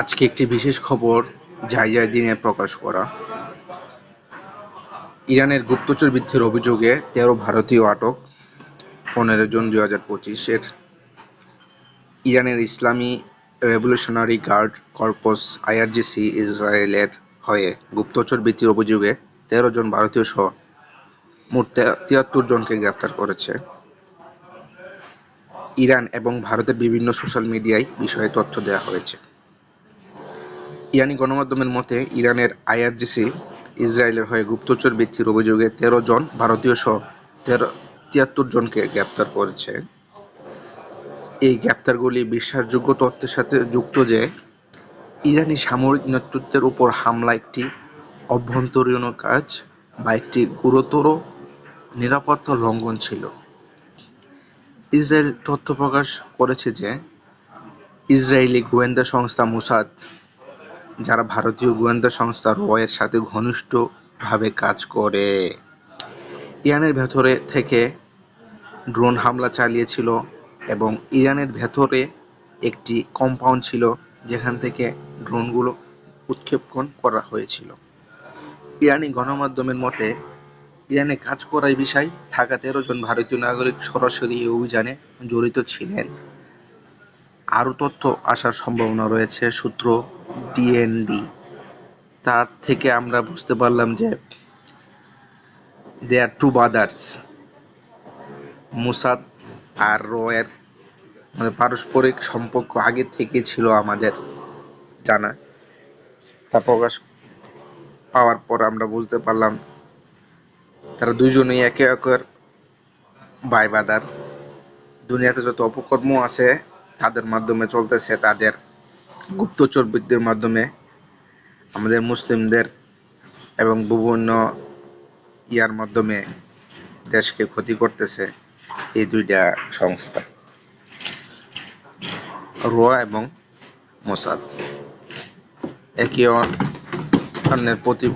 আজকে একটি বিশেষ খবর দিনে প্রকাশ করা। ইরানের গুপ্তচর বৃদ্ধির অভিযোগে ১৩ ভারতীয় আটক, ১৫ জুন ২০২৫। ইরানের ইসলামী রেভলিউশনারি গার্ড কর্পস (আইআরজিসি) ইসরায়েলের হয়ে গুপ্তচর বৃত্তির অভিযোগে ১৩ জন ভারতীয় সহ মোট ৭৩ জনকে গ্রেপ্তার করেছে। ইরান এবং ভারতের বিভিন্ন সোশ্যাল মিডিয়ায় বিষয়ে তথ্য দেওয়া হয়েছে। ইরানি গণমাধ্যমের মতে, ইরানের আইআরজিসি ইসরায়েলের হয়ে গুপ্তচর বৃত্তির অভিযোগে ১৩ জন ভারতীয় সহ ৭৩ জনকে গ্রেপ্তার করেছে। এই গ্রেপ্তারগুলি বিশ্বাসযোগ্য তথ্যের সাথে যুক্ত যে ইরানি সামরিক নেতৃত্বের উপর হামলা একটি অভ্যন্তরীণ কাজ বা একটি গুরুতর নিরাপত্তা লঙ্ঘন ছিল। ইসরায়েল তথ্য প্রকাশ করেছে যে ইসরায়েলি গোয়েন্দা সংস্থা মোসাদ, যারা ভারতীয় গোয়েন্দা সংস্থা র-এর সাথে ঘনিষ্ঠভাবে কাজ করে, ইরানের ভেতরে থেকে ড্রোন হামলা চালিয়েছিল এবং ইরানের ভেতরে একটি কম্পাউন্ড ছিল যেখান থেকে ড্রোনগুলো উৎক্ষেপণ করা হয়েছিল। ইরানি গণমাধ্যমের মতে, ইরানে কাজ করার বিষয় থাকা ১৩ জন ভারতীয় নাগরিক সরাসরি এই অভিযানে জড়িত ছিলেন। আরও তথ্য আসার সম্ভাবনা রয়েছে। সূত্র ডিএনডি, তার থেকে আমরা বুঝতে পারলাম যে দে আর টু ব্রাদার্স। মোসাদ আর র-এর পারস্পরিক সম্পর্ক আগে থেকে ছিল আমাদের জানা। তা প্রকাশ পাওয়ার পর আমরা বুঝতে পারলাম তারা দুইজনেই একে অপরের ভাই ব্রাদার। দুনিয়াতে যত অপকর্ম আছে তাদের মাধ্যমে চলতেছে, তাদের গুপ্তচর বৃত্তির মাধ্যমে আমাদের মুসলিমদের এবং বিভিন্ন ইয়ার মাধ্যমে দেশকে ক্ষতি করতেছে এই দুইটা সংস্থা, র এবং মোসাদ। একে অন্যের প্রতি